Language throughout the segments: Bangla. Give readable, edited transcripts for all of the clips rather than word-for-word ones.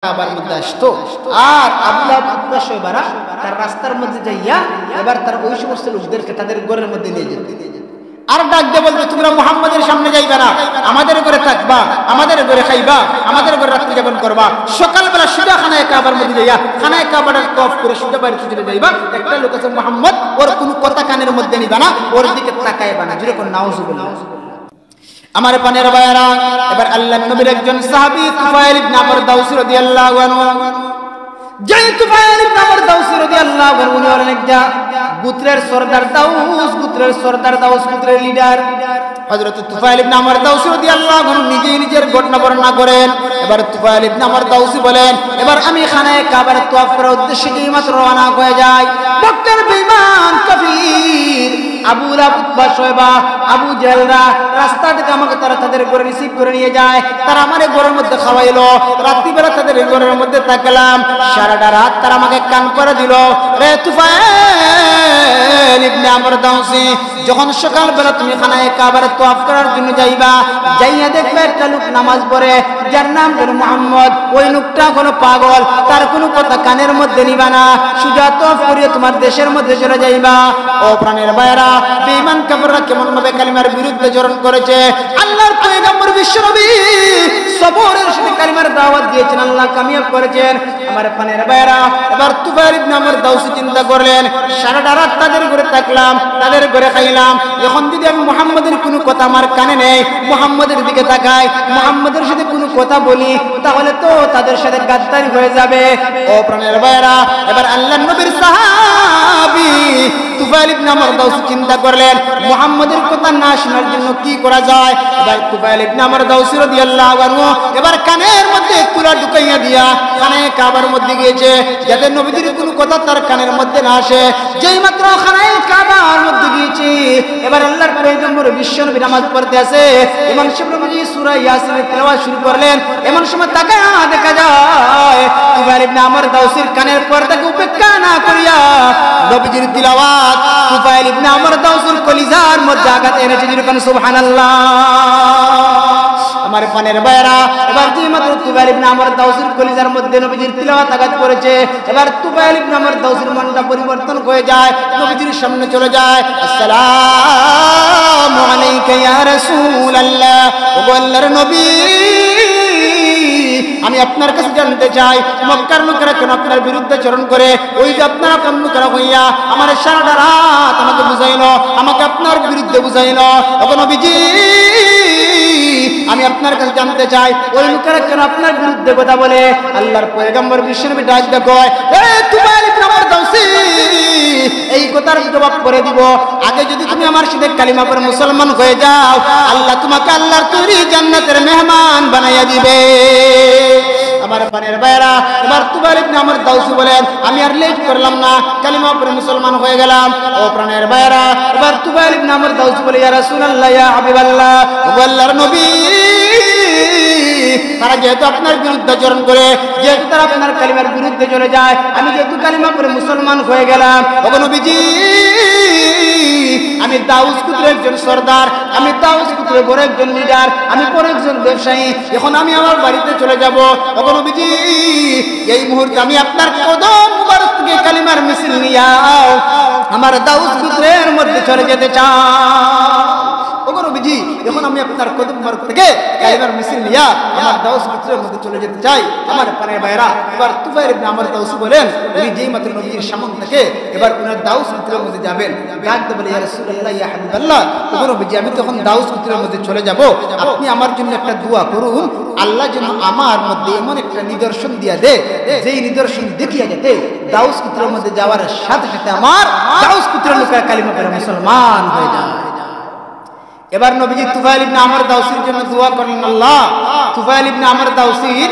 কাবার মধ্যে আসতো আর আবু লাহাব উতবা শয়বারা তার রাস্তার মধ্যে যাইয়া এবার তার ওই সমস্ত লোকদেরকে তাদের ঘরের মধ্যে নিয়ে যেত আর ডাক দিয়ে বলতো তোমরা মুহাম্মাদের সামনে যাইবা না, আমাদের ঘরে থাকবা, আমাদের ঘরে খাইবা, আমাদের ঘরে রাত্রি যাপন করবা। সকালবেলা সোজা খানায় কাবার মধ্যে যাইয়া খানায় কাবাটা তওয়াফ করে সোজা বাড়িতে চলে যাইবা। একটা লোক আছে মুহাম্মদ, ওর কোনো কথা কানের মধ্যে নিবা না, ওর দিকে তাকাইবা না। যেরকম নাউজুবিল্লাহ। আমার পানের ভাইরা, এবার আল্লাহর নবীর একজন সাহাবী তুফাইল ইবনে আমর দাউসী রাদিয়াল্লাহু আনহু, যেই তুফাইল ইবনে আমর দাউসী রাদিয়াল্লাহু আনহু উনি হলেন একটা গোত্রের সরদার, দাউস গোত্রের সরদার, দাউস গোত্রের লিডার হযরত তুফাইল ইবনে আমর দাউসী রাদিয়াল্লাহু আনহু নিজেই নিজের ঘটনা বর্ণনা করেন। এবার তুফাইল ইবনে আমর দাউসী বলেন, এবার আমি খানায় কাবার তওয়াফ করার উদ্দেশ্যে যেই মাত্র রওনা হয়ে যাই, মক্কার বেঈমান কাফির আবু লাহাব উতবা শয়বা আবু জেহেলরা রাস্তা থেকে আমাকে তারা তাদের ঘরে রিসিভ করে নিয়ে যায়। তারা আমার ঘরের মধ্যে খাওয়াইলো, রাত্রিবেলা তাদের ঘরের মধ্যে থাকলাম, সারাটা রাত তারা আমাকে কান করে দিল। রে তুফাইল ইবনে আমর দাউসী, যখন সকালবেলা তুমি খানায় কাবার তওয়াফ করার জন্য যাইবা, যাইয়া দেখবে একটা লোক নামাজ পড়ে যার নাম হলো মুহাম্মদ। ওই লোকটা কোনো পাগল, তার কোনো কথা কানের মধ্যে নিবা না, সোজা তওয়াফ করিয়ে তোমার দেশের মধ্যে চলে যাইবা। ও প্রাণের ভাইরা, বেঈমান কাফেররা কেমন ভাবে কালিমার বিরুদ্ধে জরণ করেছে। আল্লাহর পয়গম্বর বিশ্বনবী সবরের সাথে কালিমার দাওয়াত দিয়েছেন, আল্লাহ কামিয়াব করেছেন। আমার প্রাণের ভাইরা, এবার তুফাইল ইবনে আমর দাউসী চিন্তা করলেন, সারাটা রাত তাদের ঘরে থাকলাম, তাদের ঘরে খাইলাম, এখন যদি আমি মুহাম্মাদের কোনো কথা আমার কানে নেই, মুহাম্মাদের দিকে তাকাই, মুহাম্মাদের সাথে কোনো কথা বলি, তাহলে তো তাদের সাথে গাদ্দারি হয়ে যাবে। ও প্রাণের ভাইরা, এবার আল্লাহর নবীর সাহাবী তুফাইল ইবনে আমর দাউসী চিন্তা করলেন মুহাম্মাদের কথা না শোনার জন্য কি করা যায়। এবার তুফাইল ইবনে আমর দাউসী রাদিয়াল্লাহু আনহু এবার কানের মধ্যে তুলা ঢুকাইয়া দিয়া খানায় কাবার মধ্যে গিয়েছে, যাতে নবীজির কোনো কথা তার কানের মধ্যে না আসে। যেই মাত্র খানায় কাবার মধ্যে গিয়েছে, এবার আল্লাহর পয়গম্বর বিশ্বনবী নামাজ পড়তে আছে, এমন সময় নবীজি সূরা ইয়াসিনের তেলাওয়াত শুরু করলেন। এমন সময় তাকায়া দেখা যায় তুফাইল ইবনে আমর দাউসীর কানের পর্দাকে উপেক্ষা না করিয়া নবীজির তিলাওয়াত তুফাইল ইবনে আমর দাউসীর কলিজার মধ্যে আঘাত এনেছে। যেরকম সুবহানাল্লাহ। আমার পানের ভাইরা, এবার যেই মাত্র তুফাইল ইবনে আমর দাউসীর কলিজার মধ্যে নবীজির তিলাওয়াত আঘাত করেছে, এবার তুফাইল ইবনে আমর দাউসীর মনটা পরিবর্তন হয়ে যায়, নবীজির সামনে চলে যায়। আসসালামু আলাইকা ইয়া রাসূলুল্লাহ, ও আল্লাহর নবী, আমি আপনার কাছে জানতে চাই মক্কার লোকেরা কেন আপনার বিরুদ্ধে চরণ করে? ওই যে আপনারা লোকেরা হইয়া আমার সারাটা রাত আমাকে বুঝাইলো, আমাকে আপনার বিরুদ্ধে বুঝাইলো। তখন নবীজি আমি আপনার কাছে জানতে চাই ওই লোকেরা কেন আপনার বিরুদ্ধে কথা বলে? আল্লাহর পয়গম্বর বিশ্বনবী ডাক দেখো, এ তুফাইল ইবনে আমর দাউসী, এই কথার জবাব করে দিব, আগে যদি তুমি আমার সাথে কালিমা পড়ে মুসলমান হয়ে যাও, আল্লাহ তোমাকে আল্লাহর তৈরি জান্নাতের মেহমান বানাইয়া দিবে। আমার পানের ভাইরা, এবার তুফাইল ইবনে আমর দাউসী বলেন, আমি আর লেট করলাম না, কালিমা পড়ে মুসলমান হয়ে গেলাম। ও প্রাণের ভাইরা, এবার তুফাইল ইবনে আমর দাউসী বলে, ইয়া রাসূলুল্লাহ, ইয়া হাবিবাল্লাহ, ও আল্লাহর নবী, তারা যেহেতু আপনার বিরুদ্ধে আচরণ করে, যেহেতু তারা আপনার কালিমার বিরুদ্ধে চলে যায়, আমি যেহেতু কালিমা পড়ে মুসলমান হয়ে গেলাম, ও নবীজি, আমি দাউস গোত্রের একজন সরদার, আমি দাউস গোত্রের বড় একজন লিডার, আমি বড় একজন ব্যবসায়ী, এখন আমি আমার বাড়িতে চলে যাব। ও নবীজি, এই মুহূর্তে আমি আপনার কদম মুবারক থেকে কালিমার মিছিল নিয়ে আমার দাউস গোত্রের মধ্যে চলে যেতে চাই। নবীজি, এখন আমি আপনার কদম মুবারক থেকে কালিমার মিছিল নিয়ে আমার দাউস গোত্রের মধ্যে চলে যেতে চাই। আমার পানের ভাইরা, এবার তুফাইল ইবনে আমর দাউসী বলেন, উনি যেই মাত্র নবীজির সামনে থেকে এবার উনার দাউস গোত্রের মধ্যে যাবেন, ডাক দিয়ে বলে, ইয়া রাসূলুল্লাহ, ইয়া হাবিবাল্লাহ, ও নবীজি, আমি তখন দাউস গোত্রের মধ্যে চলে যাব, আপনি আমার জন্য একটা দোয়া করুন, আল্লাহ যেন আমার মধ্যে এমন একটা নিদর্শন দিয়া দে, যেই নিদর্শন দেখিয়া যেতে দাউস গোত্রের মধ্যে যাওয়ার সাথে সাথে আমার দাউস গোত্রের লোকেরা কালিমা পড়ে মুসলমান হয়ে যায়। এবার নবীজি তুফাইল ইবনে আমর দাউসীর জন্য দোয়া করলেন, আল্লাহ, তুফাইল ইবনে আমর দাউসীর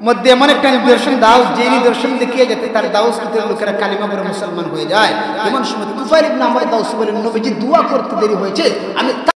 মধ্যে এমন একটা নিদর্শন দাও, যে নিদর্শন দেখিয়ে যেতে তার দাউস গোত্রের লোকেরা কালিমা পড়ে মুসলমান হয়ে যায়। এমন সময় তুফাইল ইবনে আমর দাউসী বলেন, নবীজি, দোয়া করতে দেরি হয়েছে, আমি